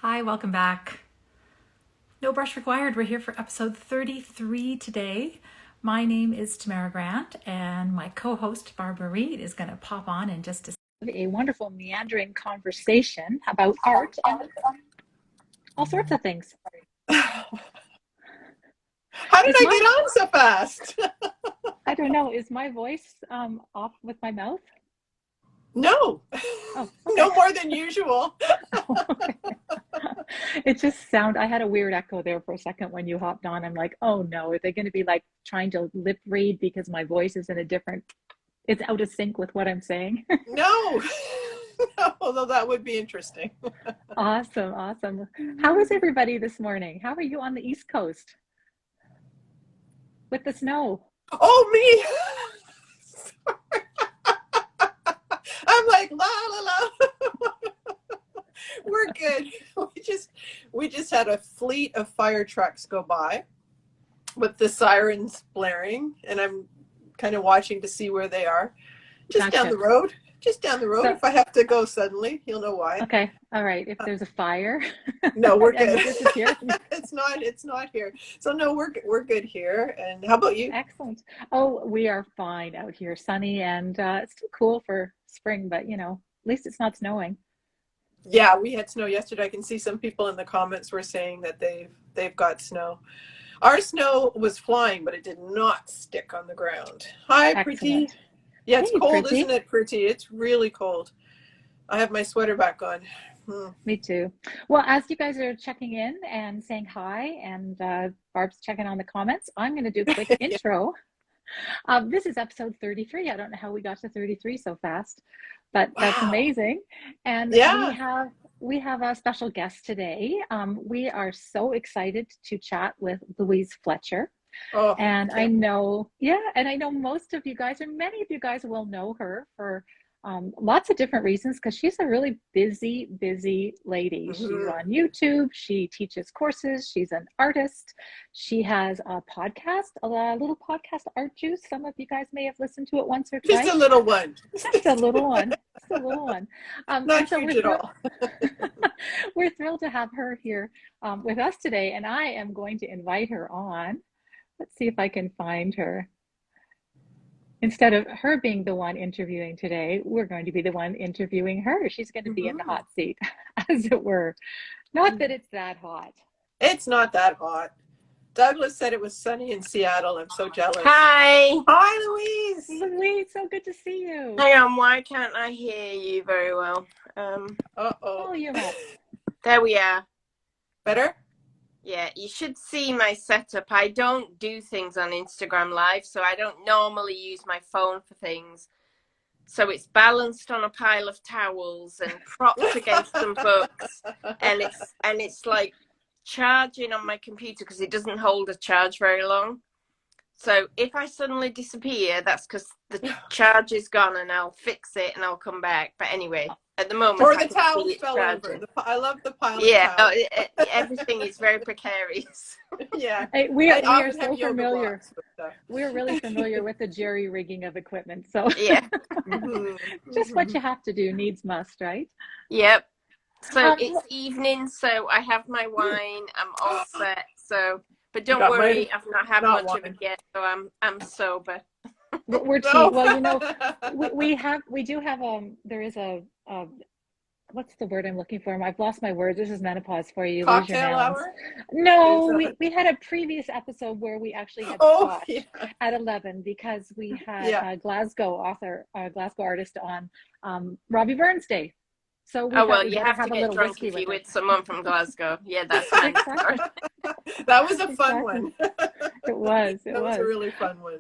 Hi, welcome back. No brush required. We're here for episode 33 today. My name is Tamara Grant, and my co-host Barbara Reed is going to pop on in just a wonderful meandering conversation about art and all sorts of things. How did I get on so fast? I don't know. Is my voice off with my mouth? No. Oh, okay. No more than usual. It just I had a weird echo there for a second when you hopped on. I'm like, oh no, are they going to be like trying to lip read because my voice is in it's out of sync with what I'm saying? No. Although that would be interesting. Awesome. How is everybody this morning? How are you on the East Coast with the snow? Oh, me. I'm like, la, la, la. We're good. We just had a fleet of fire trucks go by with the sirens blaring, and I'm kind of watching to see where they are. Just Gotcha. down the road. Just down the road. So, if I have to go suddenly, you'll know why. Okay. All right. If there's a fire. No, we're good. It's not here. So no, we're good here. And how about you? Excellent. Oh, we are fine out here. Sunny, and it's too cool for spring, but at least it's not snowing. Yeah, we had snow yesterday. I can see some people in the comments were saying that they've got snow. Our snow was flying, but it did not stick on the ground. Hi, Excellent. Pretty. Yeah, it's Hey, cold, Pretty. isn't it, Pretty? It's really cold. I have my sweater back on. Me too. Well, as you guys are checking in and saying hi, and Barb's checking on the comments, I'm going to do a quick intro. This is episode 33. I don't know how we got to 33 so fast, but that's amazing. And we have a special guest today. We are so excited to chat with Louise Fletcher. Oh, and I know most of you guys, or many of you guys, will know her for lots of different reasons, because she's a really busy lady. She's on YouTube. She teaches courses. She's an artist. She has a podcast, a little podcast, Art Juice. Some of you guys may have listened to it once or twice. Just a little one. Just a little one. Not huge at all. We're thrilled to have her here with us today, and I am going to invite her on. Let's see if I can find her. Instead of her being the one interviewing today, we're going to be the one interviewing her. She's going to be in the hot seat, as it were. Not that it's that hot. It's not that hot. Douglas said it was sunny in Seattle. I'm so jealous. Hi. Hi, Louise. Louise, so good to see you. Hang on, why can't I hear you very well? Oh, you're right. There we are. Better? Yeah, you should see my setup. I don't do things on Instagram Live, so I don't normally use my phone for things. So it's balanced on a pile of towels and propped against some books, and it's like charging on my computer because it doesn't hold a charge very long. So if I suddenly disappear, that's because the charge is gone, and I'll fix it and I'll come back. But anyway, at the moment, or the towels fell over. I love the pile of towels. Everything is very precarious. Yeah, hey, we are so familiar. We're really familiar with the jerry rigging of equipment. So yeah, just what you have to do, needs must, right? Yep. So it's evening, so I have my wine. I'm all set. So, but don't worry, I've not had much of it yet, so I'm sober. We're cheap. Well, we do have there is a what's the word I'm looking for? I've lost my words. This is menopause for you. Cocktail hour? No, we had a previous episode where we actually had scotch at 11 because we had a Glasgow artist on Robbie Burns Day. So you have to get drunk if you're with someone from Glasgow. Yeah, that's exactly. That was a fun one. It was. That was a really fun one.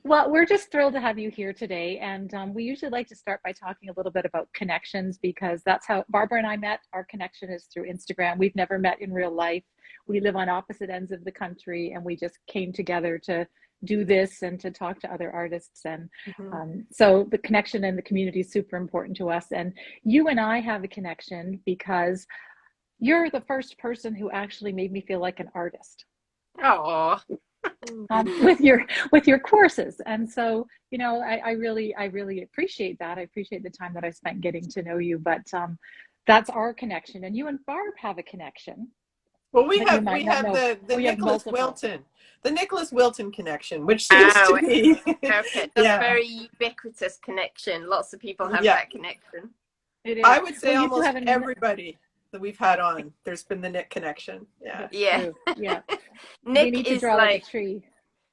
Well, we're just thrilled to have you here today. And we usually like to start by talking a little bit about connections, because that's how Barbara and I met. Our connection is through Instagram. We've never met in real life. We live on opposite ends of the country, and we just came together to do this and to talk to other artists. And so the connection and the community is super important to us. And you and I have a connection because you're the first person who actually made me feel like an artist. Oh. With your courses. And so I really appreciate that. I appreciate the time that I spent getting to know you. But That's our connection. And you and Barb have a connection Well, we that you have might we not have know. the Oh, you have Nicholas multiple. Wilton, the Nicholas Wilton connection, which seems to Oh, be okay. That's a yeah, very ubiquitous connection. Lots of people have yeah. that connection. It is. I would Well, say you two almost have an. everybody that we've had on, there's been the Nick connection. Yeah. That's Yeah. true. Yeah. We Nick need to is draw like a like, tree.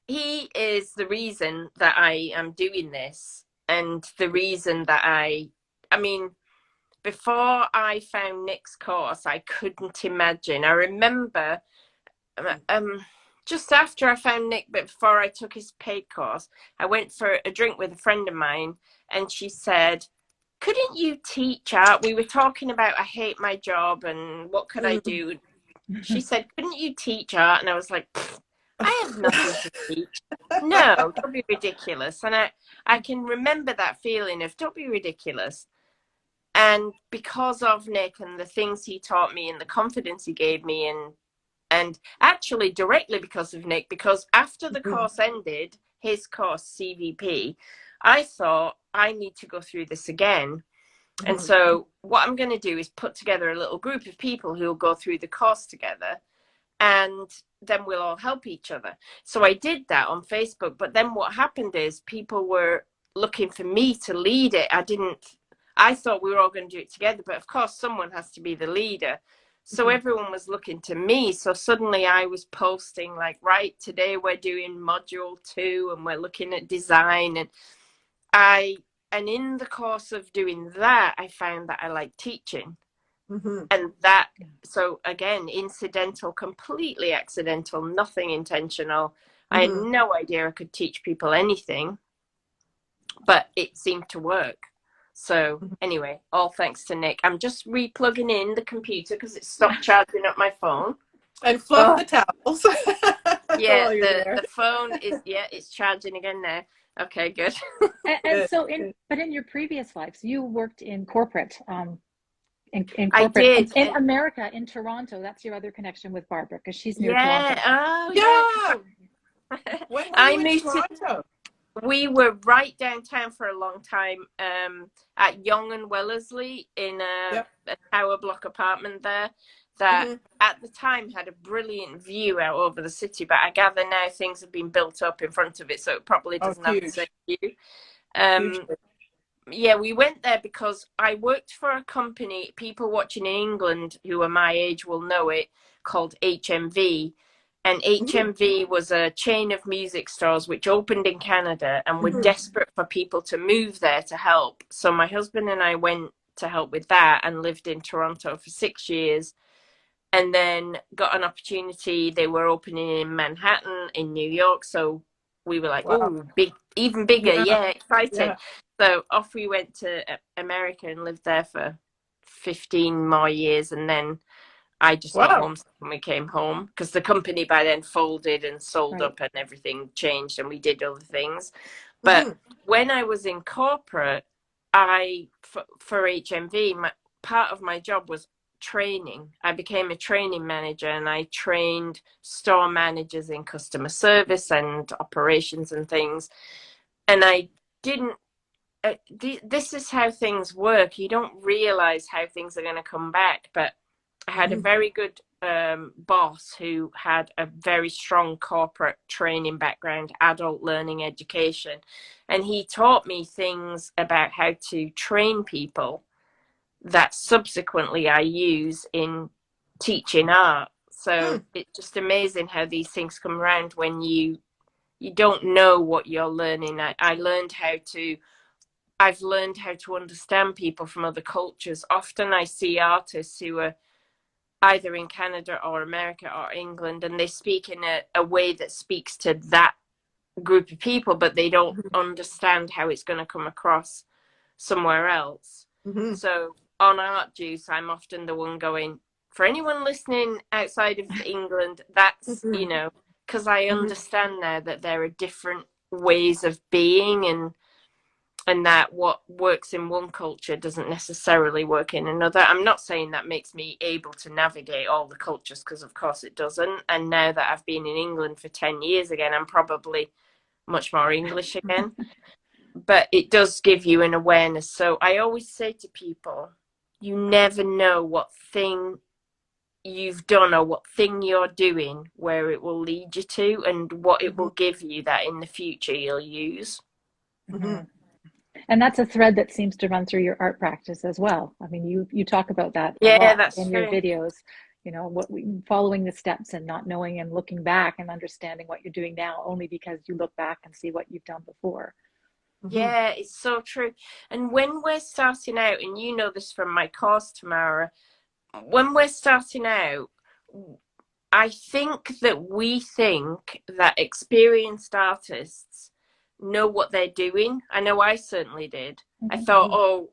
he is the reason that I am doing this, and the reason that I mean, before I found Nick's course, I couldn't imagine. I remember um, just after I found Nick, but before I took his paid course, I went for a drink with a friend of mine, and she said, couldn't you teach art? We were talking about I hate my job and what could I Mm. do? She said, couldn't you teach art? And I was like, I have nothing to teach. No, don't be ridiculous. And I can remember that feeling of don't be ridiculous. And because of Nick and the things he taught me and the confidence he gave me, and actually directly because of Nick, because after the course ended, his course CVP, I thought I need to go through this again. And so what I'm going to do is put together a little group of people who will go through the course together, and then we'll all help each other. So I did that on Facebook, but then what happened is people were looking for me to lead it. I thought we were all going to do it together, but of course someone has to be the leader. So everyone was looking to me. So suddenly I was posting like, right, today we're doing module 2 and we're looking at design. And in the course of doing that, I found that I like teaching. And that, so again, incidental, completely accidental, nothing intentional. I had no idea I could teach people anything, but it seemed to work. So anyway, all thanks to Nick. I'm just replugging in the computer because it stopped charging up my phone. And fluff the towels Yeah, while you're there. the phone is, yeah, it's charging again now. Okay, good. And so in your previous lives, you worked in corporate, in I corporate did. in America, in Toronto. That's your other connection with Barbara because she's near Yeah. Toronto. Oh, Yeah. yeah. When were I you in moved to, Toronto? we were right downtown for a long time, at Young and Wellesley in a tower block apartment there that at the time had a brilliant view out over the city, but I gather now things have been built up in front of it, so it probably Oh, doesn't have the huge. same view. Huge. Yeah, we went there because I worked for a company, people watching in England who are my age will know it, called HMV. And HMV was a chain of music stores which opened in Canada and were desperate for people to move there to help. So my husband and I went to help with that and lived in Toronto for 6 years. And then got an opportunity. They were opening in Manhattan, in New York. So we were like, Wow. oh, big, even bigger. Yeah, excited. Yeah. So off we went to America and lived there for 15 more years. And then I just got homesick when we came home because the company by then folded and sold up and everything changed and we did other things. But when I was in corporate, for HMV, part of my job was training. I became a training manager and I trained store managers in customer service and operations and things. And I didn't, this is how things work. You don't realize how things are going to come back. But I had a very good boss who had a very strong corporate training background, adult learning education. And he taught me things about how to train people that subsequently I use in teaching art. So it's just amazing how these things come around when you don't know what you're learning. I've learned how to understand people from other cultures. Often I see artists who are either in Canada or America or England, and they speak in a way that speaks to that group of people, but they don't understand how it's going to come across somewhere else. So on Art Juice, I'm often the one going, for anyone listening outside of England, that's, because I understand now that there are different ways of being, and that what works in one culture doesn't necessarily work in another. I'm not saying that makes me able to navigate all the cultures, because of course it doesn't. And now that I've been in England for 10 years again, I'm probably much more English again. But it does give you an awareness. So I always say to people, you never know what thing you've done or what thing you're doing, where it will lead you to, and what it will give you that in the future you'll use. Mm-hmm. And that's a thread that seems to run through your art practice as well. I mean, you talk about that a Yeah, lot that's in your true. videos, following the steps and not knowing and looking back and understanding what you're doing now only because you look back and see what you've done before. Yeah, it's so true. And when we're starting out, and you know this from my course, Tamara, when we're starting out, I think that we think that experienced artists know what they're doing. I know I certainly did. I Mm-hmm. thought, oh,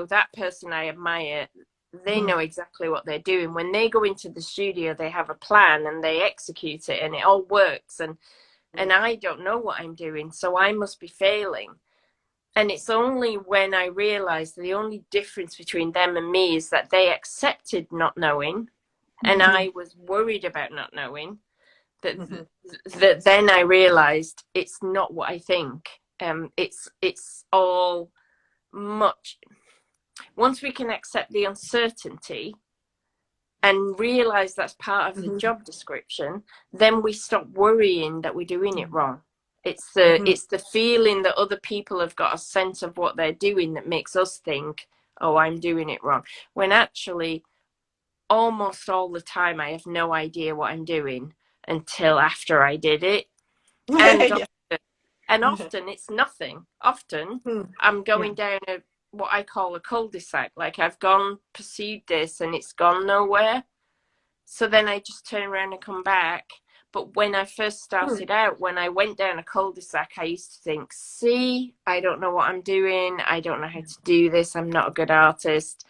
that person I admire, they know exactly what they're doing. When they go into the studio, they have a plan and they execute it and it all works. And I don't know what I'm doing, so I must be failing. And it's only when I realized the only difference between them and me is that they accepted not knowing, and I was worried about not knowing, that then I realized it's not what I think. It's all much. Once we can accept the uncertainty and realize that's part of the job description, then we stop worrying that we're doing it wrong. It's the feeling that other people have got a sense of what they're doing that makes us think, oh, I'm doing it wrong. When actually, almost all the time, I have no idea what I'm doing until after I did it. And Yeah. often it's nothing. Often I'm going down what I call a cul-de-sac. Like I've pursued this and it's gone nowhere. So then I just turn around and come back. But when I first started out, when I went down a cul-de-sac, I used to think, see, I don't know what I'm doing. I don't know how to do this. I'm not a good artist.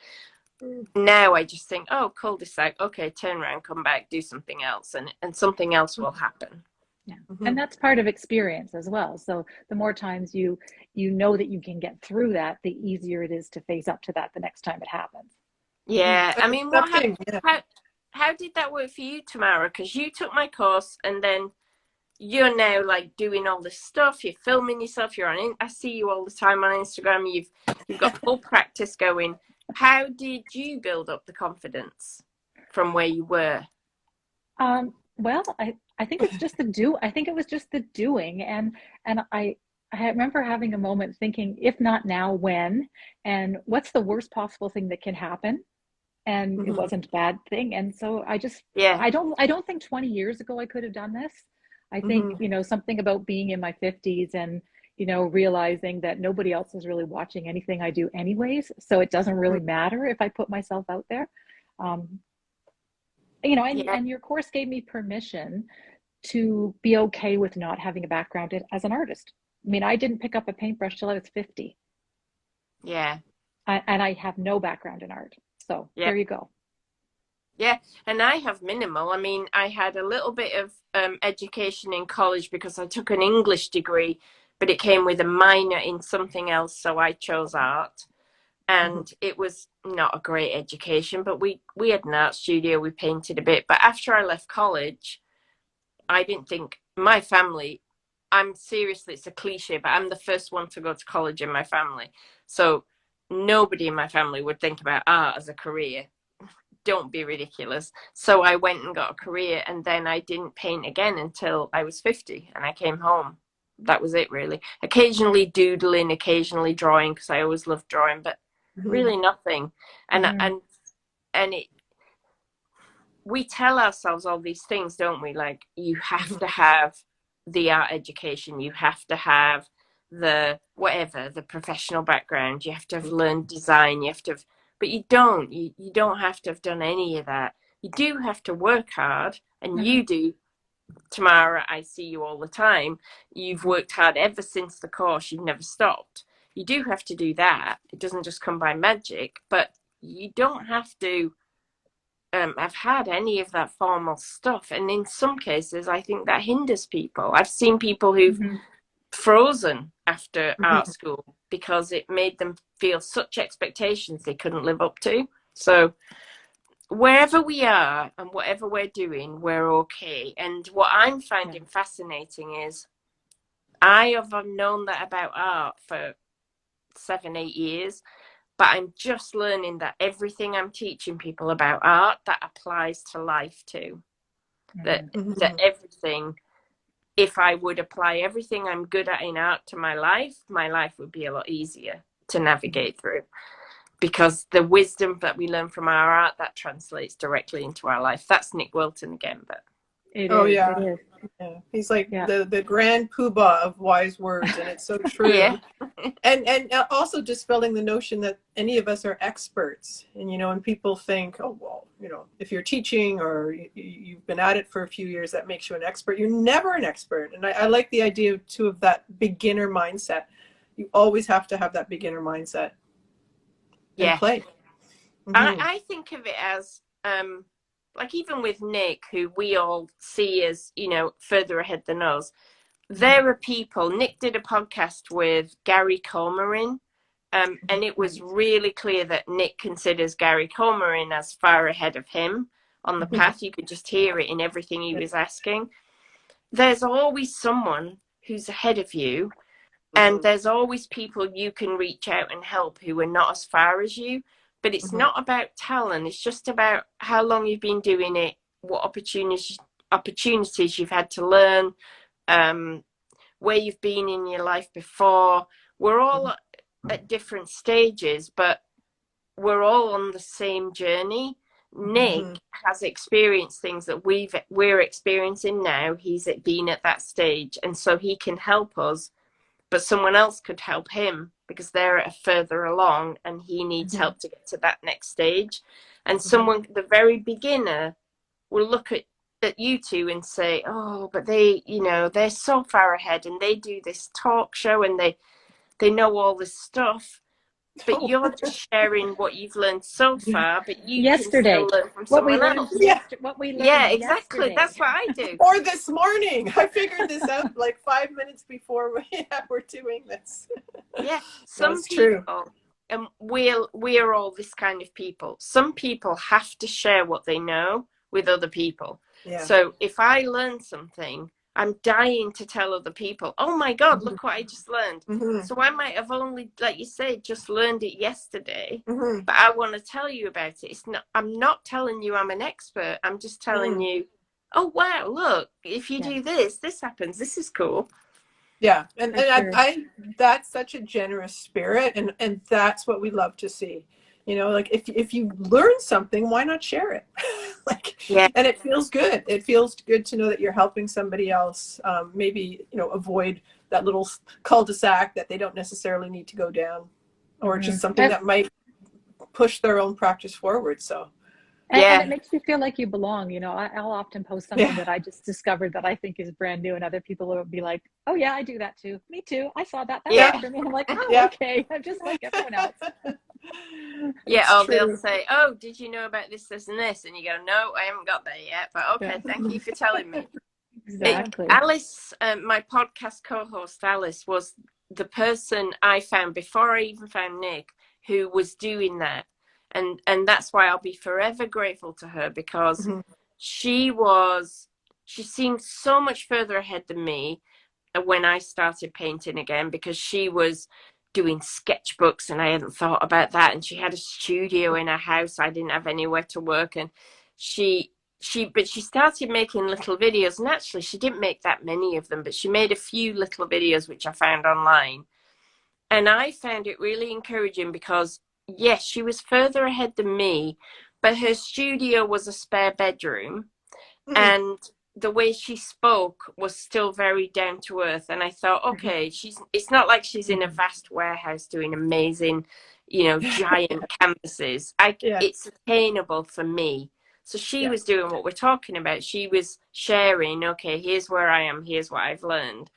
Now I just think, oh, cul-de-sac. Okay, turn around, come back, do something else. And something else will happen. Yeah. And that's part of experience as well. So the more times you know that you can get through that, the easier it is to face up to that the next time it happens. Yeah. I mean, what happened? Yeah. How did that work for you, Tamara? Because you took my course and then you're now like doing all this stuff. You're filming yourself. I see you all the time on Instagram. You've got full practice going. How did you build up the confidence from where you were? Well, I think it's just the do. I think it was just the doing, and I remember having a moment thinking, if not now, when? And what's the worst possible thing that can happen? And it wasn't a bad thing. And so Yeah. I don't think 20 years ago I could have done this. I think, something about being in my 50s and, realizing that nobody else is really watching anything I do anyways. So it doesn't really matter if I put myself out there. Um, Yeah. and your course gave me permission to be okay with not having a background as an artist. I mean, I didn't pick up a paintbrush till I was 50, Yeah. and I have no background in art. So Yeah. there you go. Yeah, and I have minimal. I mean, I had a little bit of education in college because I took an English degree, but it came with a minor in something else, so I chose art. And it was not a great education, but we had an art studio, we painted a bit. But after I left college, I didn't think my family, I'm seriously, it's a cliche, but I'm the first one to go to college in my family. So nobody in my family would think about art as a career. Don't be ridiculous. So I went and got a career, and then I didn't paint again until I was 50 and I came home. That was it, really. Occasionally doodling, occasionally drawing, because I always loved drawing, but really nothing. And Mm-hmm. and it, we tell ourselves all these things, don't we? Like, you have to have the art education, you have to have the whatever, the professional background, you have to have learned design, you have to have, but you don't. You don't have to have done any of that. You do have to work hard, and Mm-hmm. you do. Tamara, I see you all the time. You've worked hard ever since the course. You've never stopped. You do have to do that. It doesn't just come by magic, but you don't have to have had any of that formal stuff. And in some cases, I think that hinders people. I've seen people who've Mm-hmm. frozen after art school because it made them feel such expectations they couldn't live up to. So wherever we are and whatever we're doing, we're okay. And what I'm Yeah. finding fascinating is I have known that about art for 7, 8 years. but I'm just learning that everything I'm teaching people about art, that applies to life too. That everything, if I would apply everything I'm good at in art to my life would be a lot easier to navigate through, because the wisdom that we learn from our art, that translates directly into our life. That's Nick Wilton again, but It Oh is. yeah. It is. Yeah. He's like Yeah. the grand poobah of wise words, and it's so true. yeah, And also dispelling the notion that any of us are experts. And when people think, oh well, if you're teaching or you've been at it for a few years, that makes you an expert. You're never an expert. And I like the idea too of that beginner mindset. You always have to have that beginner mindset and yeah. play. I think of it as like, even with Nick, who we all see as, further ahead than us, there are people. Nick did a podcast with Gary Cormoran, and it was really clear that Nick considers Gary Cormoran as far ahead of him on the path. You could just hear it in everything he was asking. There's always someone who's ahead of you, and there's always people you can reach out and help who are not as far as you. But it's not about talent. It's just about how long you've been doing it, what opportunities you've had to learn, where you've been in your life before. We're all at different stages, but we're all on the same journey. Nick has experienced things that we're experiencing now. He's been at that stage, and so he can help us, but someone else could help him because they're further along and he needs help to get to that next stage. And someone, the very beginner, will look at you two and say, oh, but they're so far ahead and they do this talk show and they know all this stuff. But you're just sharing what you've learned so far, but you can still learn from someone else. What we learned Yeah, exactly. yesterday. That's what I do. Or this morning. I figured this out like 5 minutes before we're doing this. Yeah, some people, true. And we're all this kind of people. Some people have to share what they know with other people. Yeah. So if I learn something, I'm dying to tell other people, oh my God, look what I just learned. So I might have only, like you say, just learned it yesterday, but I want to tell you about it. I'm not telling you I'm an expert. I'm just telling you, oh, wow, look, if you do this happens. This is cool. Yeah. And I that's such a generous spirit. And that's what we love to see. Like if you learn something, why not share it? And it feels good. It feels good to know that you're helping somebody else, maybe, avoid that little cul-de-sac that they don't necessarily need to go down, or just something that might push their own practice forward. So. And it makes you feel like you belong. I'll often post something that I just discovered that I think is brand new, and other people will be like, oh yeah, I do that too. Me too. I saw that. That worked for me. I'm like, oh, okay. I'm just like everyone else. They'll say, oh, did you know about this, this, and this? And you go, no, I haven't got there yet, but okay, thank you for telling me. Exactly. Alice, my podcast co-host Alice, was the person I found before I even found Nick who was doing that. And that's why I'll be forever grateful to her, because she seemed so much further ahead than me when I started painting again, because she was doing sketchbooks and I hadn't thought about that. And she had a studio in her house. I didn't have anywhere to work. And she started making little videos, and actually she didn't make that many of them, but she made a few little videos which I found online. And I found it really encouraging because, yes, she was further ahead than me, but her studio was a spare bedroom, and the way she spoke was still very down to earth. And I thought, okay, it's not like she's in a vast warehouse doing amazing, giant canvases. It's attainable for me. So she was doing what we're talking about. She was sharing, okay, here's where I am, here's what I've learned.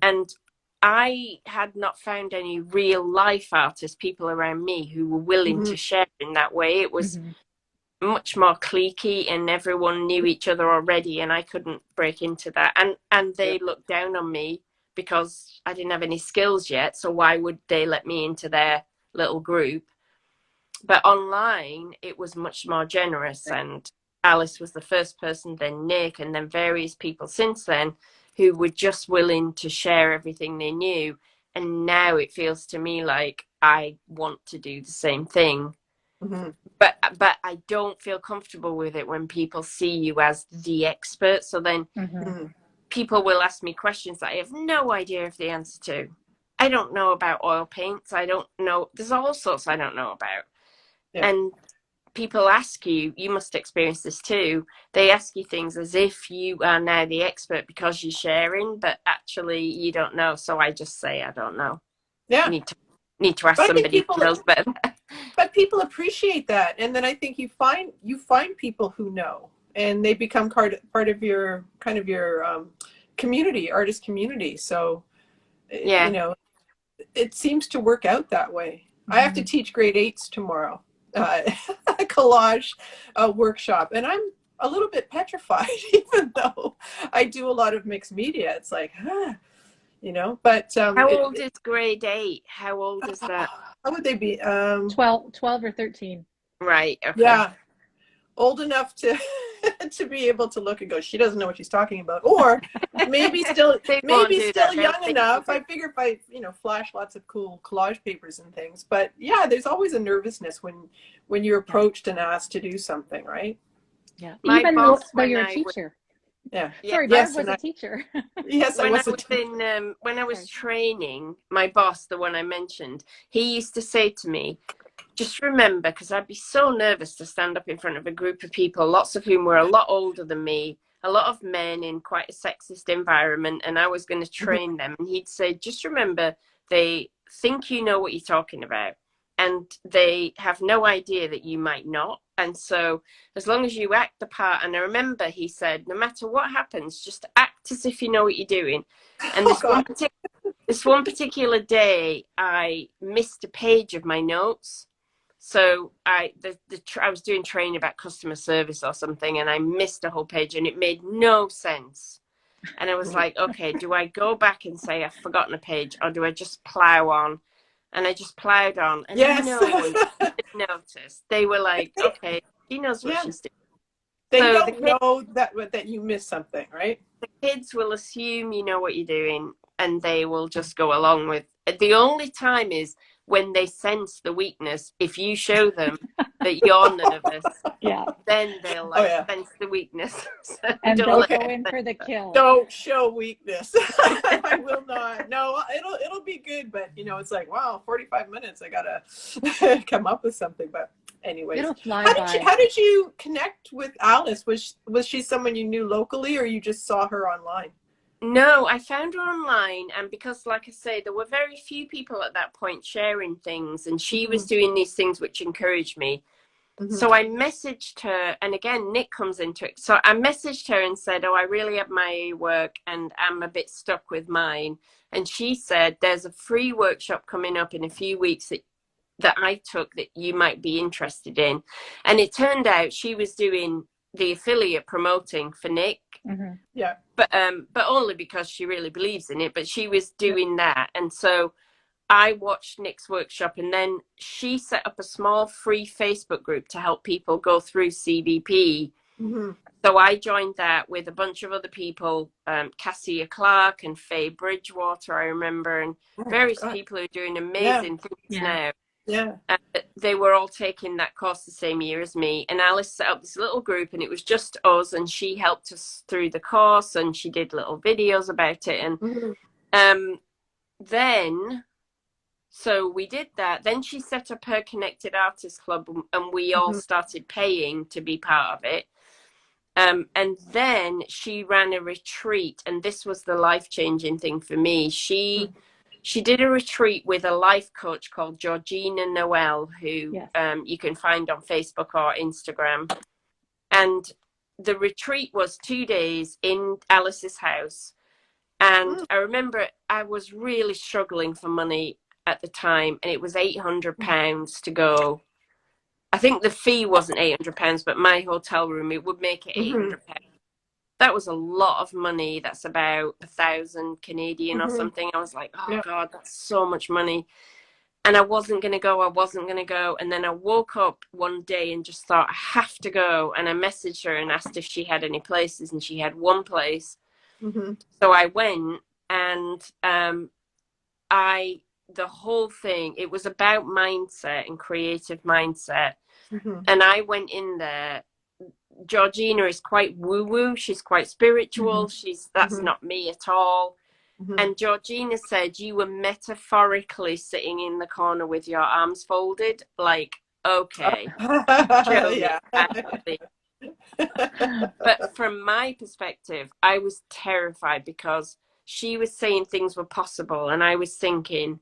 And I had not found any real life artists, people around me who were willing to share in that way. It was much more cliquey and everyone knew each other already, and I couldn't break into that. And they looked down on me because I didn't have any skills yet. So why would they let me into their little group? But online, it was much more generous. And Alice was the first person, then Nick, and then various people since then who were just willing to share everything they knew. And now it feels to me like I want to do the same thing. Mm-hmm. But I don't feel comfortable with it when people see you as the expert. So then Mm-hmm. people will ask me questions that I have no idea of the answer to. I don't know about oil paints. I don't know. There's all sorts I don't know about. Yeah. And people ask you, you must experience this too. They ask you things as if you are now the expert because you're sharing, but actually you don't know. So I just say, I don't know. Yeah. Need to ask But I think somebody people who knows better. but people appreciate that, and then I think you find people who know, and they become part of your kind of your community, artist community. So Yeah. it seems to work out that way. I have to Mm-hmm. teach grade 8s tomorrow, a collage workshop, and I'm a little bit petrified, even though I do a lot of mixed media. It's like, but How old is grade 8? How old is that? how would they be? 12 or 13. Right. Okay. Yeah, old enough to to be able to look and go, she doesn't know what she's talking about, or maybe still They won't maybe do still that. They'll young think enough. of I it. figure if I flash lots of cool collage papers and things. But yeah, there's always a nervousness when you're Yeah. approached and asked to do something, right? Yeah. My Even boss, though when you're a I was, teacher. Yeah. yeah, Sorry, Barb Yes, was and a teacher. yes, I when I was a was in, when I was Sorry. training, my boss, the one I mentioned, he used to say to me, just remember, because I'd be so nervous to stand up in front of a group of people, lots of whom were a lot older than me, a lot of men in quite a sexist environment, and I was going to train them. And he'd say, just remember, they think you know what you're talking about, and they have no idea that you might not. And so, as long as you act the part, and I remember he said, no matter what happens, just act as if you know what you're doing. And oh God. this one particular day, I missed a page of my notes. So I was doing training about customer service or something, and I missed a whole page, and it made no sense. And I was like, okay, do I go back and say I've forgotten a page, or do I just plow on? And I just plowed on, and Yes. no one noticed. They were like, okay, she knows what Yeah, she's doing. they So don't know that you missed something, right? kids will assume you know what you're doing, and they will just go along with it. The only time is when they sense the weakness. If you show them that you're nervous, Yeah. then they'll Oh like yeah. sense the weakness. So And don't they'll let go Okay. in for the kill. Don't show weakness. I will not. No, it'll be good, but it's like, wow, 45 minutes. I gotta come up with something. But anyways, It'll fly by. how did you connect with Alice? Was she someone you knew locally, or you just saw her online? No, I found her online, and because, like I say, there were very few people at that point sharing things, and she was Mm-hmm. doing these things which encouraged me. Mm-hmm. So I messaged her, and again, Nick comes into it. So I messaged her and said, oh, I really admire your work, and I'm a bit stuck with mine. And she said, there's a free workshop coming up in a few weeks that I took that you might be interested in. And it turned out she was doing the affiliate promoting for Nick. Mm-hmm. Yeah. But only because she really believes in it. But she was doing that. And so I watched Nick's workshop, and then she set up a small free Facebook group to help people go through CBP. Mm-hmm. So I joined that with a bunch of other people, Cassia Clark and Faye Bridgewater, I remember, and Oh my various God. people who are doing Yeah. amazing things Yeah. now. Yeah. They were all taking that course the same year as me. And Alice set up this little group, and it was just us, and she helped us through the course, and she did little videos about it. And Mm-hmm. then... So we did that. Then she set up her Connected Artists Club, and we all Mm-hmm. started paying to be part of it. And then she ran a retreat, and this was the life-changing thing for me. She did a retreat with a life coach called Georgina Noel, who Yes. you can find on Facebook or Instagram. And the retreat was 2 days in Alice's house. And I remember I was really struggling for money at the time, and it was £800 to go. I think the fee wasn't £800, but my hotel room, it would make it Mm-hmm. £800. That was a lot of money. That's about 1,000 Canadian or Mm-hmm. something. I was like, oh Yeah. God, that's so much money. And I wasn't going to go. I wasn't going to go. And then I woke up one day and just thought, I have to go. And I messaged her and asked if she had any places, and she had one place. Mm-hmm. So I went, and I the whole thing, it was about mindset and creative mindset. Mm-hmm. And I went in there. Georgina is quite woo-woo. She's quite spiritual. That's not me at all. And Georgina said you were metaphorically sitting in the corner with your arms folded, like, okay, show me. Yeah. Actually. But from my perspective, I was terrified because she was saying things were possible, and I was thinking,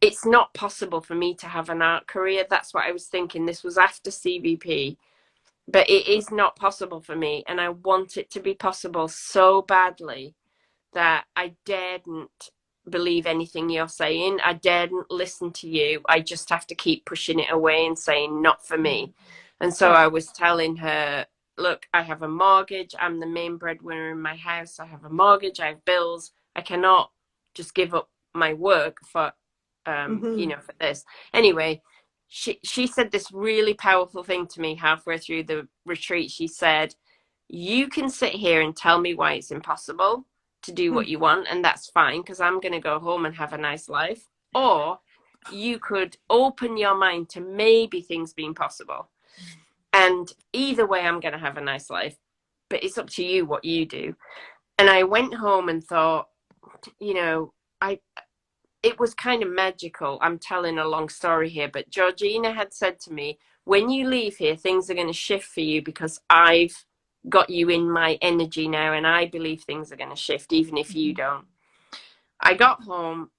it's not possible for me to have an art career. That's what I was thinking. This was after CVP, but it is not possible for me, and I want it to be possible so badly that I daren't believe anything you're saying. I daren't listen to you. I just have to keep pushing it away and saying, not for me. And so I was telling her, look, I have a mortgage. I'm the main breadwinner in my house. I have a mortgage. I have bills. I cannot just give up my work for, for this. Anyway, she said this really powerful thing to me halfway through the retreat. She said, you can sit here and tell me why it's impossible to do what you want, and that's fine, because I'm going to go home and have a nice life. Or you could open your mind to maybe things being possible. And either way, I'm going to have a nice life, but it's up to you what you do. And I went home and thought, it was kind of magical. I'm telling a long story here, but Georgina had said to me, when you leave here, things are going to shift for you because I've got you in my energy now, and I believe things are going to shift even if you don't. I got home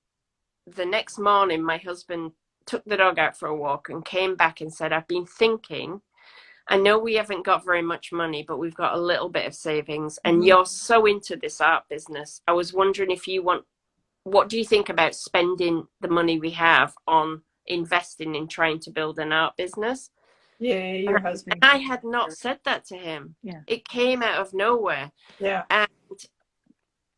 the next morning. My husband took the dog out for a walk and came back and said, I've been thinking, I know we haven't got very much money, but we've got a little bit of savings, and you're so into this art business. I was wondering if what do you think about spending the money we have on investing in trying to build an art business? Yeah, your husband. And I had not said that to him. Yeah. It came out of nowhere. Yeah. And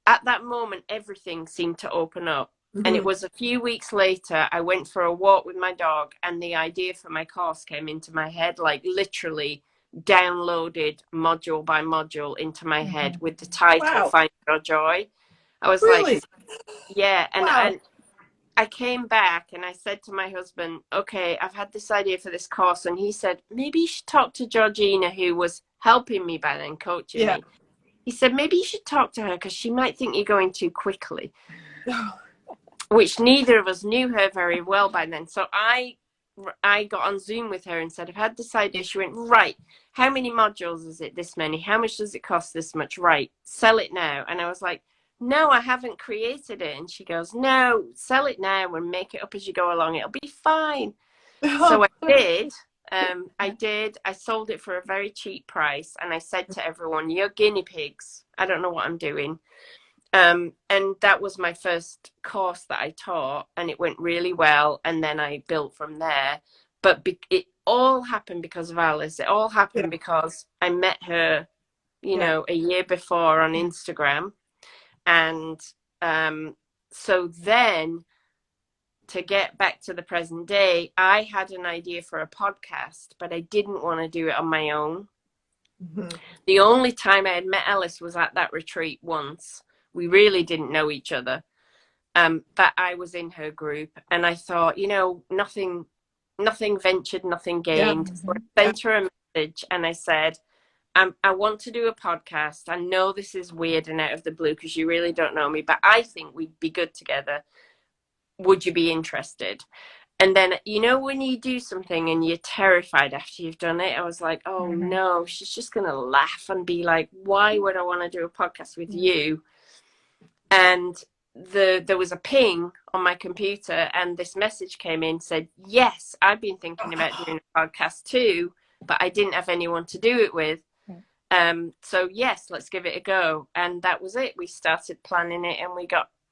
at that moment, everything seemed to open up. And it was a few weeks later, I went for a walk with my dog, and the idea for my course came into my head, like literally downloaded module by module into my head with the title, Find Your Joy. I was really? like, yeah. And, wow. and I came back and I said to my husband, okay, I've had this idea for this course. And he said, maybe you should talk to Georgina, who was helping me by then, coaching me. He said, maybe you should talk to her because she might think you're going too quickly, which neither of us knew her very well by then. So I got on Zoom with her and said, I've had this idea. She went, right, how many modules is it? This many. How much does it cost this much? Right, sell it now. And I was like, no, I haven't created it. And she goes, no, sell it now and make it up as you go along. It'll be fine. So I did. I sold it for a very cheap price. And I said to everyone, you're guinea pigs. I don't know what I'm doing. And that was my first course that I taught, and it went really well. And then I built from there. But it all happened because of Alice. It all happened because I met her, a year before on Instagram. And so then, to get back to the present day, I had an idea for a podcast, but I didn't want to do it on my own. The only time I had met Alice was at that retreat once. We really didn't know each other, but I was in her group, and I thought, nothing ventured, nothing gained. So I sent her a message, and I said, I want to do a podcast. I know this is weird and out of the blue because you really don't know me, but I think we'd be good together. Would you be interested? And then, when you do something and you're terrified after you've done it, I was like, oh no, she's just going to laugh and be like, why would I want to do a podcast with you? And there was a ping on my computer, and this message came in, said, yes, I've been thinking about doing a podcast too, but I didn't have anyone to do it with. So yes, let's give it a go. And that was it. We started planning it, and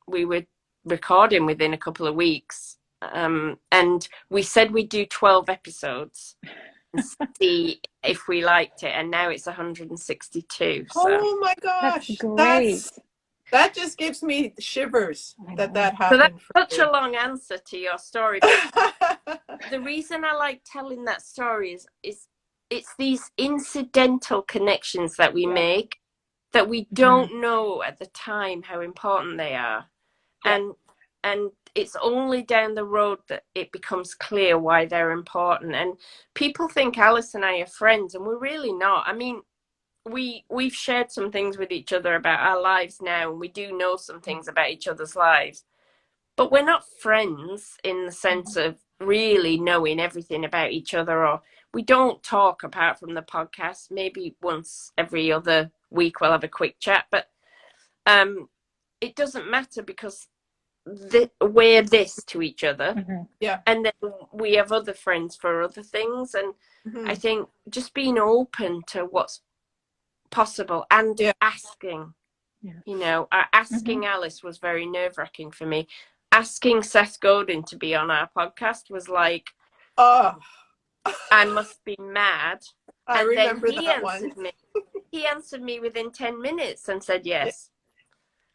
we were recording within a couple of weeks. And we said we'd do 12 episodes and see if we liked it. And now it's 162. So. Oh my gosh. That's great. That just gives me shivers that happened. So that's such a long answer to your story. But the reason I like telling that story is it's these incidental connections that we make that we don't know at the time how important they are. And And it's only down the road that it becomes clear why they're important. And people think Alice and I are friends, and we're really not. I mean, we've shared some things with each other about our lives now, and we do know some things about each other's lives, but we're not friends in the sense of really knowing everything about each other, or we don't talk apart from the podcast. Maybe once every other week we'll have a quick chat, but it doesn't matter because we're this to each other. Yeah. And then we have other friends for other things. And I think just being open to what's possible and asking, you know, asking Alice was very nerve-wracking for me. Asking Seth Godin to be on our podcast was like, oh, I must be mad. I and remember then he that answered one. me. He answered me within 10 minutes and said yes.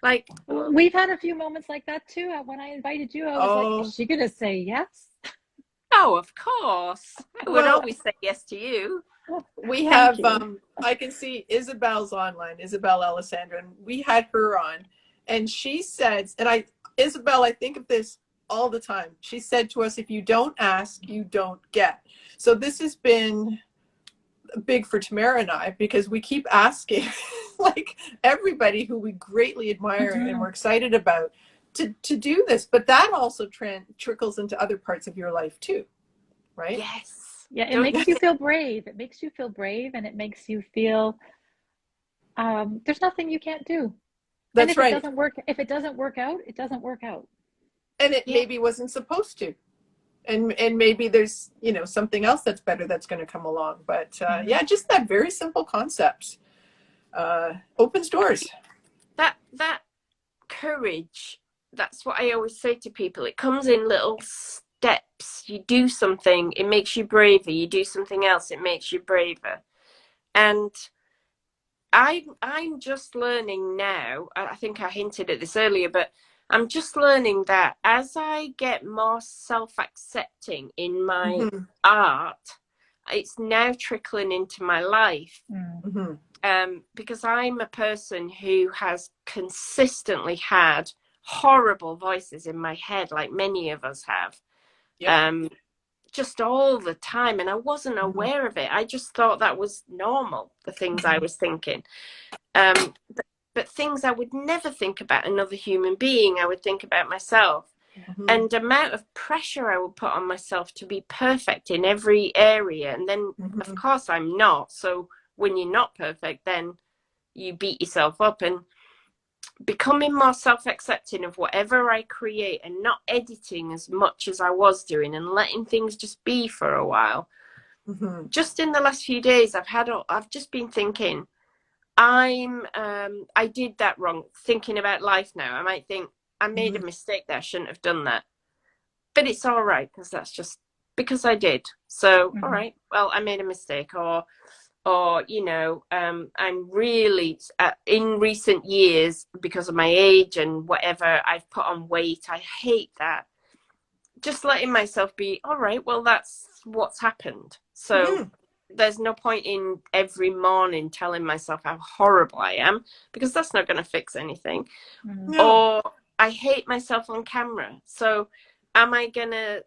Like, we've had a few moments like that too. When I invited you, I was like, is she gonna say yes? oh, of course. I would always say yes to you. We have you. I can see Isabel's online, Isabel Alessandra, and we had her on, and she said, and Isabel, I think of this all the time. She said to us, if you don't ask, you don't get. So this has been big for Tamara and I, because we keep asking like everybody who we greatly admire and we're excited about to do this. But that also trickles into other parts of your life too, right? Yes. Yeah, it makes you feel brave. It makes you feel brave, and it makes you feel there's nothing you can't do. That's right. If it doesn't work out, it doesn't work out. And it maybe wasn't supposed to. And maybe there's, you know, something else that's better that's going to come along. But yeah, just that very simple concept opens doors. That courage, that's what I always say to people. It comes in little steps. You do something, it makes you braver. You do something else, it makes you braver. And I'm just learning now. I think I hinted at this earlier, but I'm just learning that as I get more self-accepting in my art, it's now trickling into my life. Because I'm a person who has consistently had horrible voices in my head, like many of us have, just all the time. And I wasn't aware of it. I just thought that was normal, the things I was thinking. But things I would never think about another human being, I would think about myself. And the amount of pressure I would put on myself to be perfect in every area. And then, of course, I'm not. So when you're not perfect, then you beat yourself up. And becoming more self-accepting of whatever I create and not editing as much as I was doing and letting things just be for a while. Just in the last few days, I've just been thinking, I did that wrong. Thinking about life now, I might think I made a mistake there. I shouldn't have done that. But it's all right, because that's just because I did. So, all right, well, I made a mistake. Or you know, I'm really, in recent years, because of my age and whatever, I've put on weight. I hate that. Just letting myself be, all right, well, that's what's happened. So there's no point in every morning telling myself how horrible I am, because that's not going to fix anything. Or I hate myself on camera. So am I going to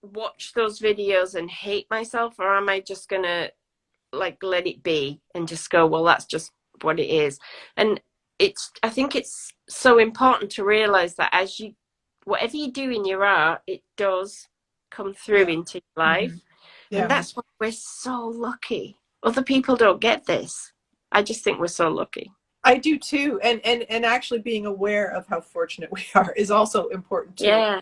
watch those videos and hate myself, or am I just going to like let it be and just go, well, that's just what it is? And I think it's so important to realize that whatever you do in your art, it does come through into your life. And that's why we're so lucky. Other people don't get this. I just think we're so lucky. I do too. And actually being aware of how fortunate we are is also important too. Yeah.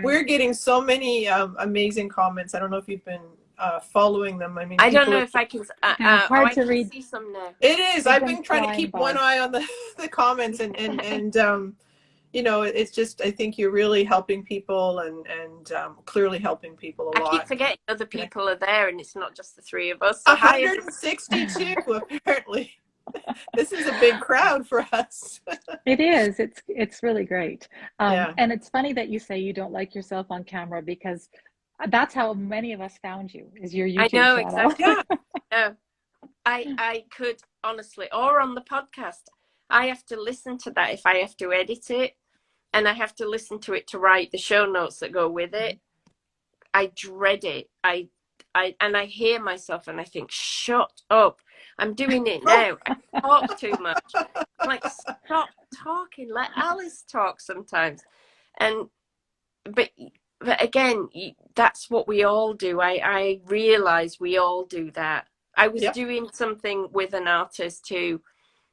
We're getting so many amazing comments. I don't know if you've been following them. I mean, I don't know if I can. Hard to read. See some now. It is. I've been trying to keep one eye on the comments, and you know, it's just, I think you're really helping people and clearly helping people a lot. I keep forgetting other people are there, and it's not just the three of us. So 162 apparently. This is a big crowd for us. It is. It's really great. And it's funny that you say you don't like yourself on camera, because that's how many of us found you, is your YouTube channel. Exactly. No, I could honestly, or on the podcast, I have to listen to that if I have to edit it. and I have to listen to it to write the show notes that go with it. I dread it. And I hear myself and I think, shut up. I'm doing it now. I talk too much. I'm like, stop talking. Let Alice talk sometimes. And but again, that's what we all do. I realize we all do that. I was doing something with an artist who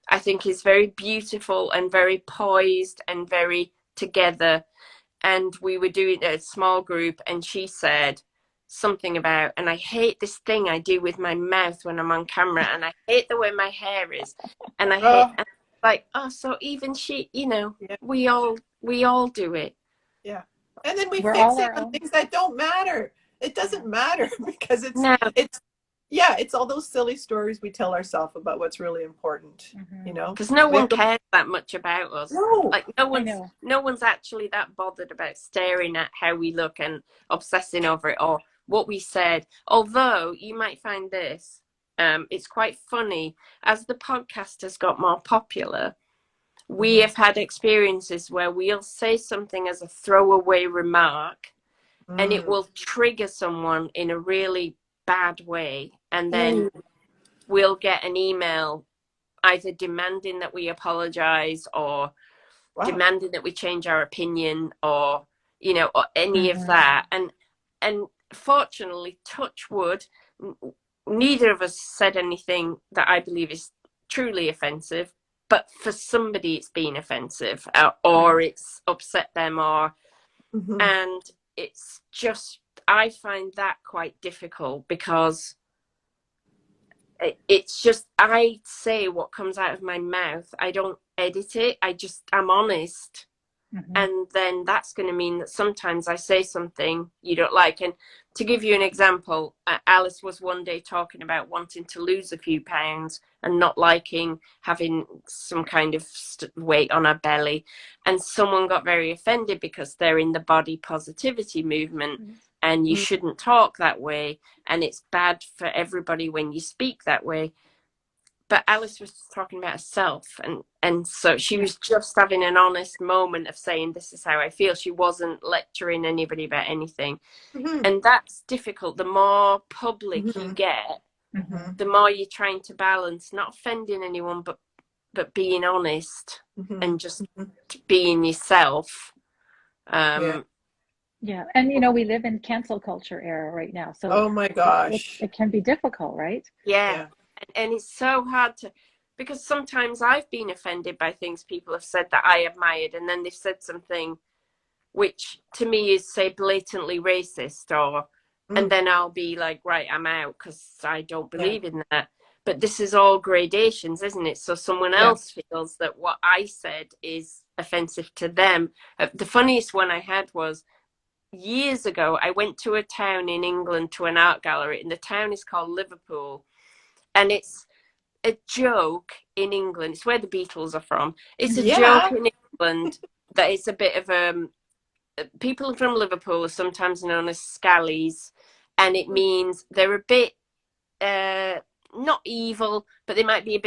I think is very beautiful and very poised and very together. And we were doing a small group, and she said something about, and I hate this thing I do with my mouth when I'm on camera, and I hate the way my hair is, and I hate, and like, oh, so even she, you know, we all do it. Yeah. And then we We're all fixate our on own. things that don't matter. It doesn't matter because it's all those silly stories we tell ourselves about what's really important, you know? Because no one cares that much about us. No. Like no one's actually that bothered about staring at how we look and obsessing over it or what we said. Although you might find this, it's quite funny. As the podcast has got more popular, we have had experiences where we'll say something as a throwaway remark and it will trigger someone in a really bad way. And then we'll get an email either demanding that we apologize or demanding that we change our opinion or, you know, or any of that. And fortunately, touch wood, neither of us said anything that I believe is truly offensive. But for somebody, it's been offensive or it's upset them or, and it's just, I find that quite difficult because it's just, I say what comes out of my mouth. I don't edit it. I'm honest. And then that's going to mean that sometimes I say something you don't like. And to give you an example, Alice was one day talking about wanting to lose a few pounds and not liking having some kind of weight on her belly. And someone got very offended because they're in the body positivity movement and you shouldn't talk that way. And it's bad for everybody when you speak that way. But Alice was talking about herself, and so she was just having an honest moment of saying, this is how I feel. She wasn't lecturing anybody about anything. And that's difficult. The more public you get, the more you're trying to balance, not offending anyone, but being honest and just being yourself. And you know, we live in cancel culture era right now. So oh my gosh. It can be difficult, right? Yeah. And it's so hard to, because sometimes I've been offended by things people have said that I admired, and then they've said something which to me is, say, blatantly racist, or and then I'll be like, right, I'm out because I don't believe in that. But this is all gradations, isn't it? So someone else feels that what I said is offensive to them. The funniest one I had was years ago. I went to a town in England to an art gallery, and the town is called Liverpool. And it's a joke in England. It's where the Beatles are from. It's a joke in England that it's a bit of people from Liverpool are sometimes known as scallies, and it means they're a bit not evil, but they might be a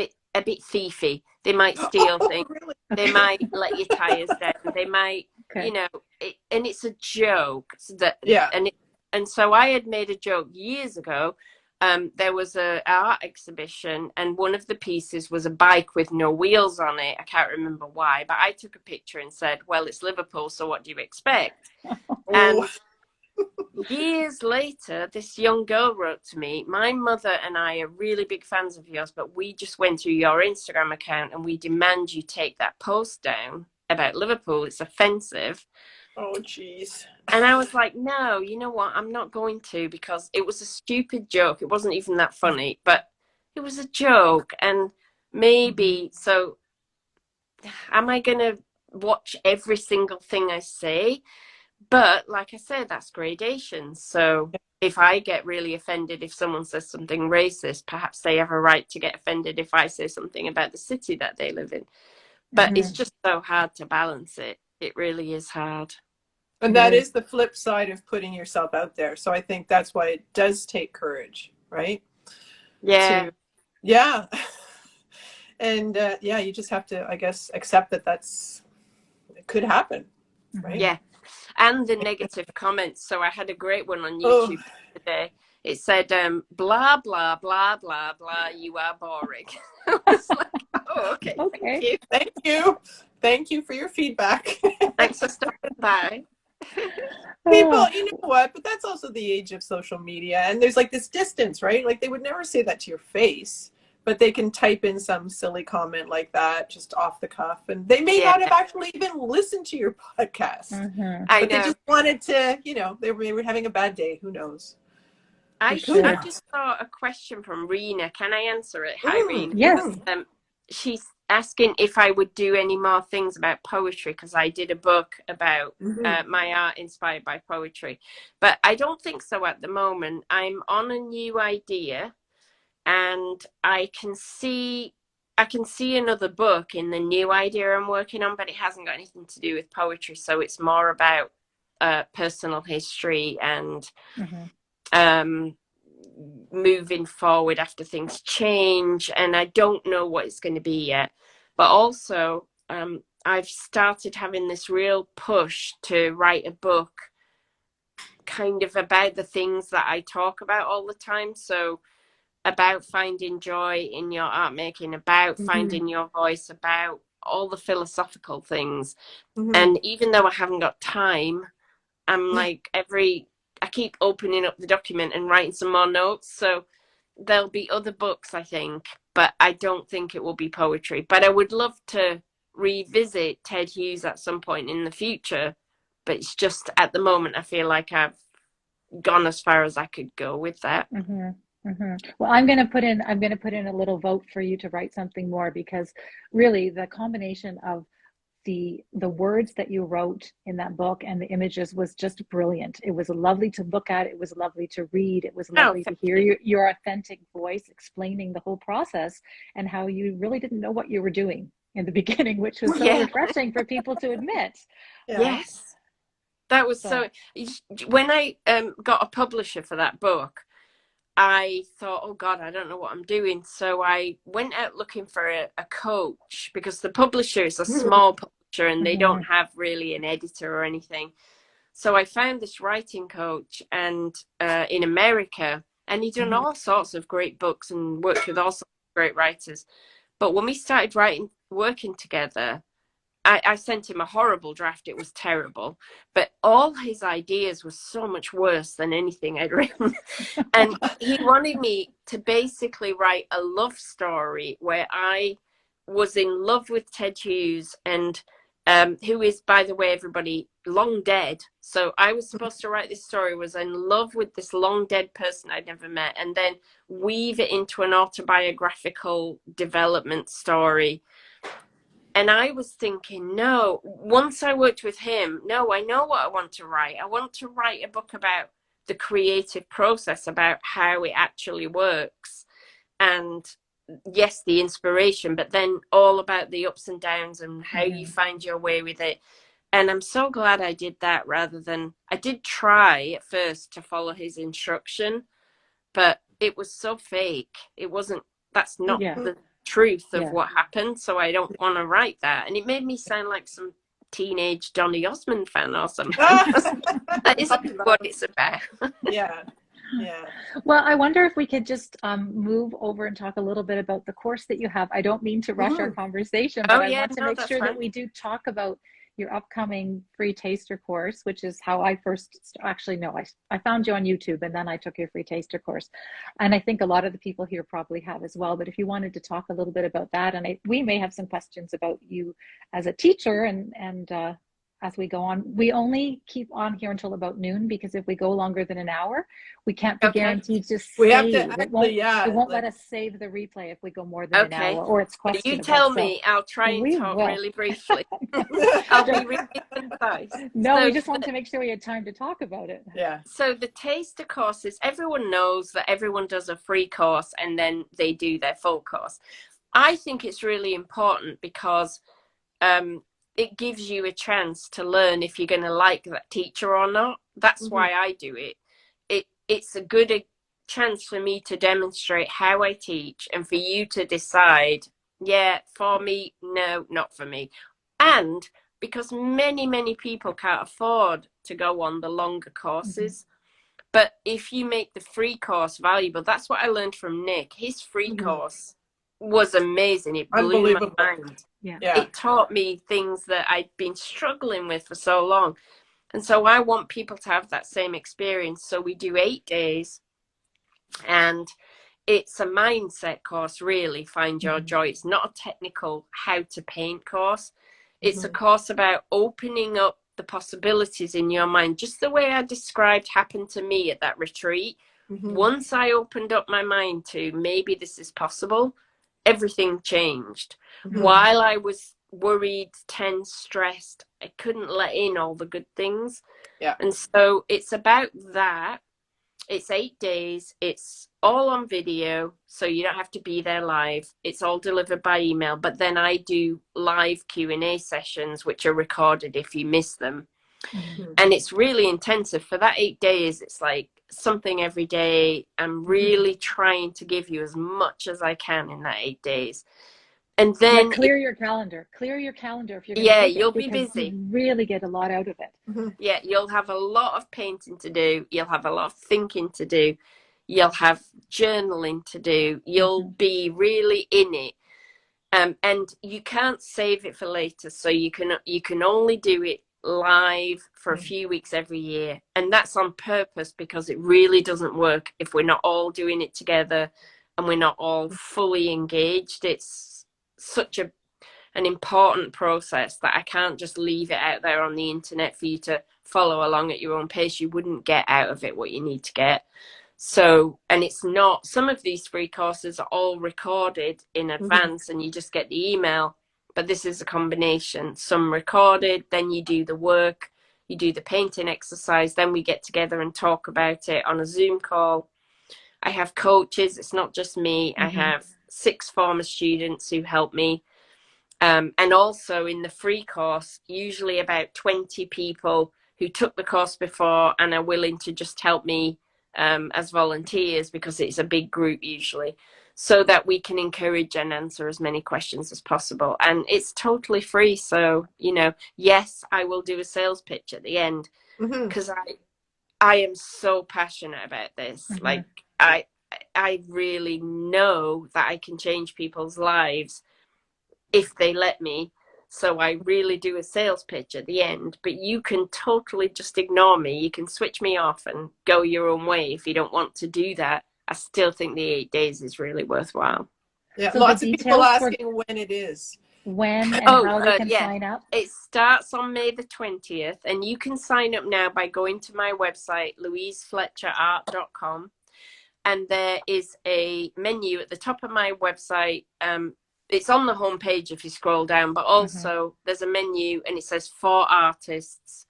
bit thiefy. They might steal things. Really? They might let your tires down. They might, you know, and it's a joke. So that and so I had made a joke years ago. There was an art exhibition, and one of the pieces was a bike with no wheels on it. I can't remember why, but I took a picture and said, well, it's Liverpool, so what do you expect? And years later, this young girl wrote to me, my mother and I are really big fans of yours, but we just went through your Instagram account and we demand you take that post down about Liverpool. It's offensive. Oh, geez. And I was like, no, you know what? I'm not going to, because it was a stupid joke. It wasn't even that funny, but it was a joke. And maybe, so am I going to watch every single thing I say? But like I said, that's gradation. So if I get really offended if someone says something racist, perhaps they have a right to get offended if I say something about the city that they live in. But it's just so hard to balance it. It really is hard. And that is the flip side of putting yourself out there. So I think that's why it does take courage, right? Yeah. And you just have to, I guess, accept that it could happen. right? Yeah. And the negative comments. So I had a great one on Oh, YouTube today. It said, blah, blah, blah, blah, blah, you are boring. I was like, oh, okay, thank Okay. you. thank you. Thank you for your feedback. Thanks for stopping by. People, Oh, you know what? But that's also the age of social media. And there's like this distance, right? Like they would never say that to your face, but they can type in some silly comment like that just off the cuff. And they may Yeah, not have actually even listened to your podcast, I but they know. just wanted to, you know, they were having a bad day. Who knows? for I sure. just saw a question from Rena. Can I answer it? Hi, Mm, Rena. Yes. mm, She's asking if I would do any more things about poetry because I did a book about mm, my art inspired by poetry. But I don't think so at the moment. I'm on a new idea, and I can see another book in the new idea I'm working on, but it hasn't got anything to do with poetry. So it's more about personal history and Mm-hmm. um, moving forward after things change. And I don't know what it's going to be yet. But also, I've started having this real push to write a book kind of about the things that I talk about all the time. So about finding joy in your art making, about mm, finding your voice, about all the philosophical things. mm, And even though I haven't got time, I'm like I keep opening up the document and writing some more notes. So there'll be other books, I think, but I don't think it will be poetry. But I would love to revisit Ted Hughes at some point in the future. But it's just at the moment, I feel like I've gone as far as I could go with that. Mm-hmm. Mm-hmm. Well, I'm going to put in a little vote for you to write something more because really the combination of the words that you wrote in that book and the images was just brilliant. It was lovely to look at. It was lovely to read. It was Oh, lovely to thank hear you. your authentic voice explaining the whole process and how you really didn't know what you were doing in the beginning, which was so Yeah. refreshing for people to admit, you yeah. know? Yes. That was So, so. When I got a publisher for that book, I thought, oh God, I don't know what I'm doing. So I went out looking for a coach because the publisher is a Mm, small publisher and they mm-hmm, don't have really an editor or anything. So I found this writing coach and in America, and he'd done mm, all sorts of great books and worked with all sorts of great writers. But when we started working together, I sent him a horrible draft. It was terrible. But all his ideas were so much worse than anything I'd written. And he wanted me to basically write a love story where I was in love with Ted Hughes and who is, by the way, everybody, long dead. So I was supposed to write this story, was in love with this long dead person I'd never met, and then weave it into an autobiographical development story. And I was thinking, no, once I worked with him, no, I know what I want to write. I want to write a book about the creative process, about how it actually works. And yes, the inspiration, but then all about the ups and downs and how you mm-hmm, find your way with it. And I'm so glad I did that rather than I did try at first to follow his instruction, but it was so fake. It wasn't, that's not yeah, the truth of yeah. what happened. So I don't want to write that. And it made me sound like some teenage Donny Osmond fan or something. That isn't Puppy what love. it's about. Yeah. Yeah. Well, I wonder if we could just move over and talk a little bit about the course that you have. I don't mean to rush our Mm, conversation, but Oh, I yeah, want to no, make that's sure that fine. we do talk about your upcoming free taster course, which is how I first actually no, I found you on YouTube and then I took your free taster course. And I think a lot of the people here probably have as well. But if you wanted to talk a little bit about that, and we may have some questions about you as a teacher and as we go on, we only keep on here until about noon because if we go longer than an hour, we can't be Okay. guaranteed to we have to save. It actually, won't it yeah, won't let like, us save the replay if we go more than an Okay. hour or it's You questionable. tell So me, I'll try and we talk will. really briefly. I'll be really concise. No, we So, just wanted to make sure we had time to talk about it. yeah. so the taster courses, everyone knows that everyone does a free course and then they do their full course. I think it's really important because um, it gives you a chance to learn if you're going to like that teacher or not. That's Mm-hmm. why I do it. It's a good chance for me to demonstrate how I teach and for you to decide, yeah, for me, no, not for me. And because many people can't afford to go on the longer courses. But if you make the free course valuable, that's what I learned from Nick. His free course was amazing. It blew my mind. Yeah. It taught me things that I'd been struggling with for so long. And so I want people to have that same experience. So we do 8 days, and it's a mindset course, really. Find Your Joy. It's not a technical how to paint course. It's a course about opening up the possibilities in your mind, just the way I described happened to me at that retreat. Once I opened up my mind to maybe this is possible, everything changed. While I was worried, tense, stressed, I couldn't let in all the good things. And so it's about that. It's 8 days. It's all on video, so you don't have to be there live. It's all delivered by email, but then I do live Q&A sessions, which are recorded if you miss them. And it's really intensive. For that 8 days, it's like something every day. I'm really trying to give you as much as I can in that 8 days. And then clear your calendar. Clear your calendar if you're going to you'll be busy. You really get a lot out of it. Yeah, you'll have a lot of painting to do. You'll have a lot of thinking to do. You'll have journaling to do. You'll be really in it. And you can't save it for later. So you can only do it live for a few weeks every year. And that's on purpose, because it really doesn't work if we're not all doing it together and we're not all fully engaged. It's such an important process that I can't just leave it out there on the internet for you to follow along at your own pace. You wouldn't get out of it what you need to get. So, and it's not, some of these free courses are all recorded in advance and you just get the email, but this is a combination. Some recorded, then you do the work, you do the painting exercise, then we get together and talk about it on a Zoom call. I have coaches, it's not just me. I have 6 former students who help me. And also in the free course, usually about 20 people who took the course before and are willing to just help me as volunteers, because it's a big group usually, so that we can encourage and answer as many questions as possible. And it's totally free. So, yes, I will do a sales pitch at the end, because I am so passionate about this. Like, I really know that I can change people's lives if they let me. So I really do a sales pitch at the end, but you can totally just ignore me. You can switch me off and go your own way if you don't want to do that. I still think the 8 days is really worthwhile. Yeah, So lots of people asking when it is. When and how they can sign up? It starts on May the 20th, and you can sign up now by going to my website, louisefletcherart.com. And there is a menu at the top of my website. It's on the homepage if you scroll down, but also there's a menu and it says for artists.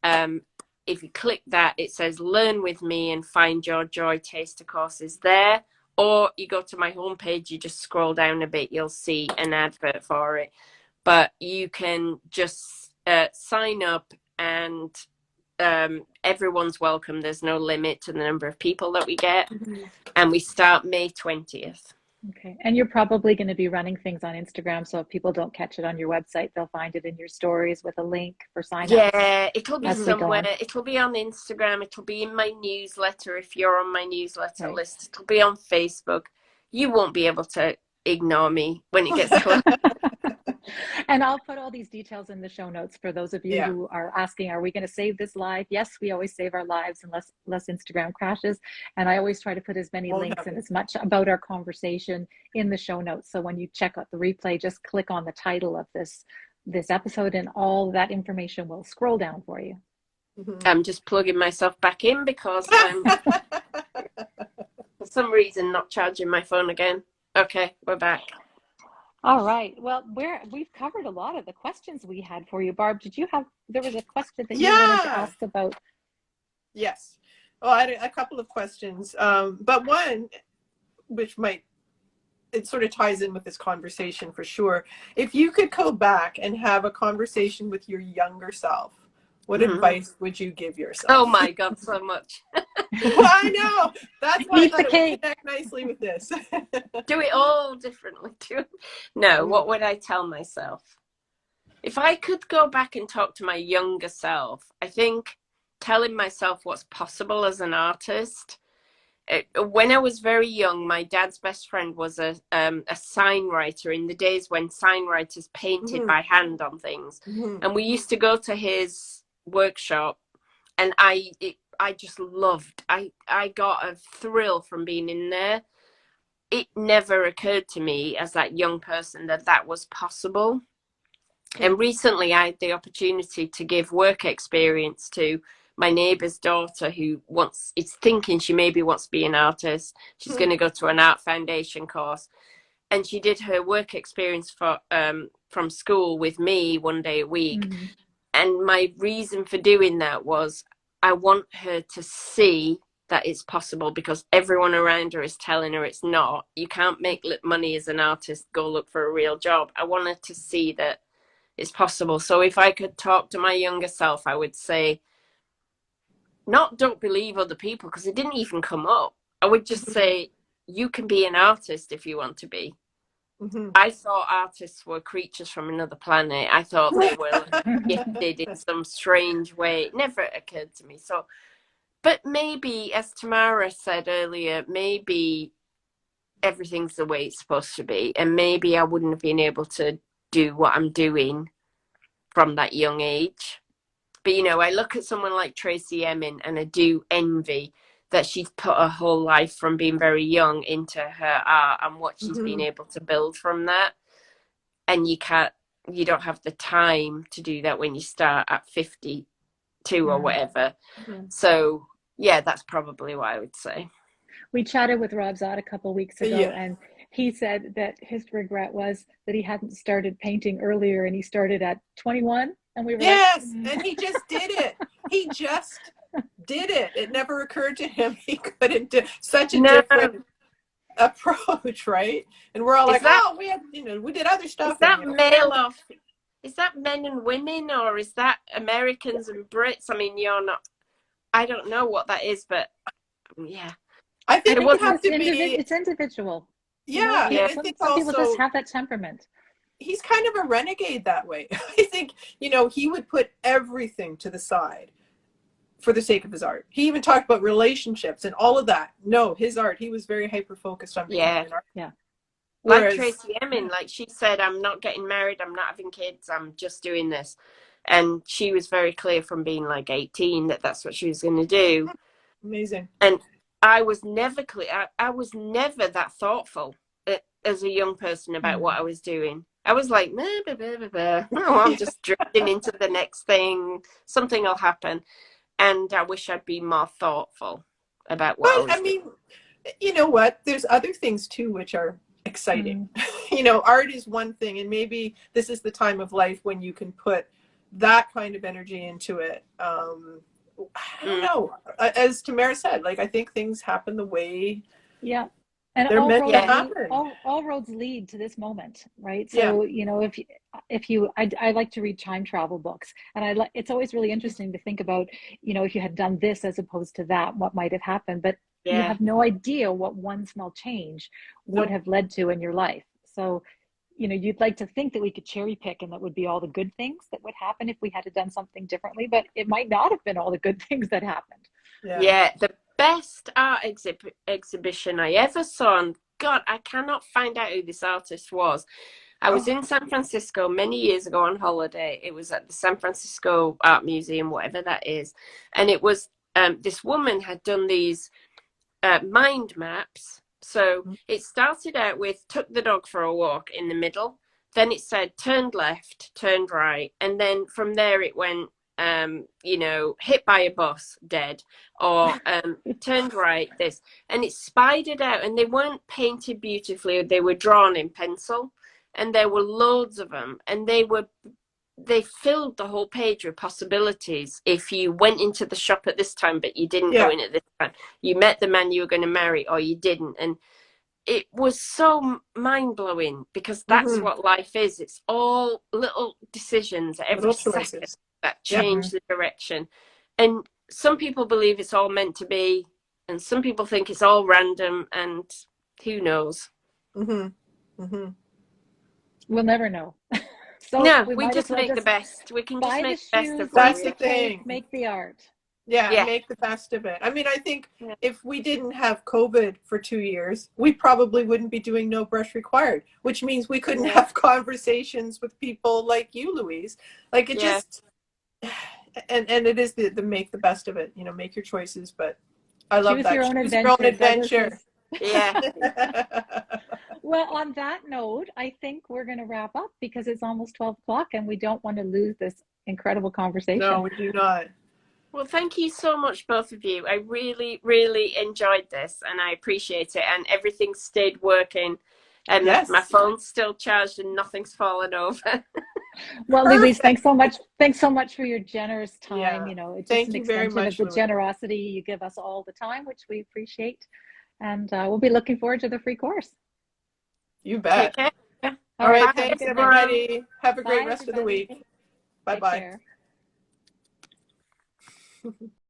If you click that, it says learn with me and Find Your Joy taster courses there. Or you go to my homepage, you just scroll down a bit, you'll see an advert for it. But you can just sign up, and everyone's welcome. There's no limit to the number of people that we get. And we start May 20th. Okay. And you're probably going to be running things on Instagram, so if people don't catch it on your website, they'll find it in your stories with a link for sign-ups. Yeah, it'll be somewhere. It'll be on Instagram. It'll be in my newsletter if you're on my newsletter list. It'll be on Facebook. You won't be able to ignore me when it gets close. And I'll put all these details in the show notes for those of you who are asking, are we going to save this live? Yes, we always save our lives unless Instagram crashes. And I always try to put as many links and as much about our conversation in the show notes. So when you check out the replay, just click on the title of this episode and all that information will scroll down for you. I'm just plugging myself back in because I'm for some reason not charging my phone again. Okay, we're back. All right. Well, we've covered a lot of the questions we had for you. Barb, there was a question that you wanted to ask about? Yes. Well, I had a couple of questions, but one, which it sort of ties in with this conversation for sure. If you could go back and have a conversation with your younger self, what advice would you give yourself? Oh my God, so much. Well, I know. That's why I thought it would connect nicely with this. Do it all differently too. No, what would I tell myself? If I could go back and talk to my younger self, I think telling myself what's possible as an artist. When I was very young, my dad's best friend was a sign writer in the days when sign writers painted by hand on things. And we used to go to his workshop, and I just loved. I got a thrill from being in there. It never occurred to me as that young person that that was possible. And recently I had the opportunity to give work experience to my neighbour's daughter who is thinking she maybe wants to be an artist. She's going to go to an art foundation course. And she did her work experience from school with me one day a week. Mm-hmm. And my reason for doing that was I want her to see that it's possible, because everyone around her is telling her it's not. You can't make money as an artist, go look for a real job. I want her to see that it's possible. So if I could talk to my younger self, I would say, not don't believe other people, because it didn't even come up. I would just say, you can be an artist if you want to be. I thought artists were creatures from another planet. I thought they were gifted in some strange way. It never occurred to me. So, but maybe, as Tamara said earlier, maybe everything's the way it's supposed to be. And maybe I wouldn't have been able to do what I'm doing from that young age. But, you know, I look at someone like Tracy Emin and I do envy that she's put her whole life from being very young into her art and what she's been able to build from that. And you don't have the time to do that when you start at 52 or whatever. So, yeah, that's probably what I would say. We chatted with Rob Zott a couple of weeks ago, and he said that his regret was that he hadn't started painting earlier, and he started at 21. And we were and he just did it. He just did it. It never occurred to him he couldn't do such a different approach, right? And we're all we had, we did other stuff. Is that male off? Is that men and women, or is that Americans and Brits? I mean, I don't know what that is, but yeah. I think it would have to be. It's individual. Yeah, I think some people just have that temperament. He's kind of a renegade that way. I think, he would put everything to the side for the sake of his art. He even talked about relationships and all of that. No, his art, he was very hyper-focused on being an art. Yeah. Like Tracy Emin, like she said, I'm not getting married, I'm not having kids, I'm just doing this. And she was very clear from being like 18 that that's what she was going to do. Amazing. And I was never clear. I was never that thoughtful as a young person about what I was doing. I was like, I'm just drifting into the next thing. Something will happen. And I wish I'd been more thoughtful about what I was doing. You know what? There's other things too which are exciting. Art is one thing, and maybe this is the time of life when you can put that kind of energy into it. I don't know. As Tamara said, like, I think things happen the way and they're meant to happen. All roads lead to this moment, right? So I like to read time travel books, and it's always really interesting to think about, if you had done this as opposed to that, what might have happened. But you have no idea what one small change would have led to in your life. So you'd like to think that we could cherry pick and that would be all the good things that would happen if we had done something differently, but it might not have been all the good things that happened. The best art exhibition I ever saw, and God, I cannot find out who this artist was. I was in San Francisco many years ago on holiday. It was at the San Francisco Art Museum, whatever that is. And it was, this woman had done these mind maps. So it started out with took the dog for a walk in the middle. Then it said turned left, turned right. And then from there it went, hit by a bus, dead, or turned right, this. And it spidered out, and they weren't painted beautifully. They were drawn in pencil, and there were loads of them. And they filled the whole page with possibilities. If you went into the shop at this time, but you didn't go in at this time, you met the man you were going to marry, or you didn't. And it was so mind-blowing, because that's what life is. It's all little decisions at every second that change the direction. And some people believe it's all meant to be, and some people think it's all random, and who knows? We'll never know. So No, we we might as just well make the just best. We can just buy the make the best shoes, of what That's eat we the the have. cake, thing. make the art. Yeah, Yeah. make the best of it. I mean, I think Yeah. if we didn't have COVID for 2 years, we probably wouldn't be doing No Brush Required, which means we couldn't Yeah. have conversations with people like you, Louise. Like it Yeah. just, and it is the make the best of it. You know, make your choices. But I love Choose that. your own Choose your own adventure. Douglas adventure. is. Yeah. Well, on that note, I think we're going to wrap up because it's almost 12 o'clock and we don't want to lose this incredible No, conversation. we do not. Well, thank you so much, both of you. I really, really enjoyed this and I appreciate it. And everything stayed working and my Yes. phone's still charged and nothing's fallen over. Well, Louise, Perfect. thanks so much. Thanks so much for your generous time. Yeah. You know, it's just Thank an you very extension of much, the Louise. generosity you give us all the time, which we appreciate. And we'll be looking forward to the free course. You Take bet. care. All All right. right. Bye, Have a Thanks, good night. everyone. everybody. Have a great Bye, rest of the everybody. week. Bye Take bye. care.